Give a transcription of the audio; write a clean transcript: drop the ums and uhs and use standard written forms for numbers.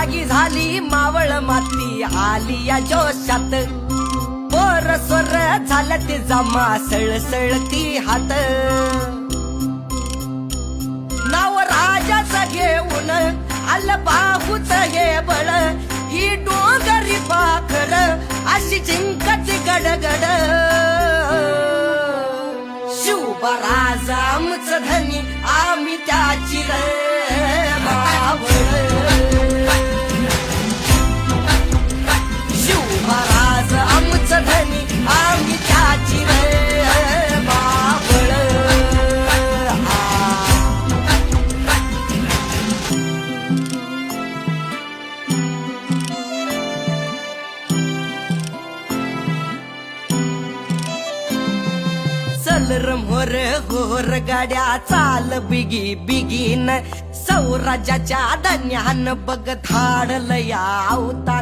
जागी झाली मावळ माती आली या जोशात पोर स्वर झाल्या ते जमा सळसळती हात नाव राजाचं घेऊन आलं बाहूत हे बळ ही डोंगरी पाखर अशी जिंकती गडगड शिवबराज आमचं धनी आम्ही त्याची रे मावळ शिवबराज आमचं धनी आम्ही त्याची रे मावळ चल र मोर गोर गाड्या चाल बिगी बिगीन सौराज्याच्या धन्यान बघ धाडल या अवतार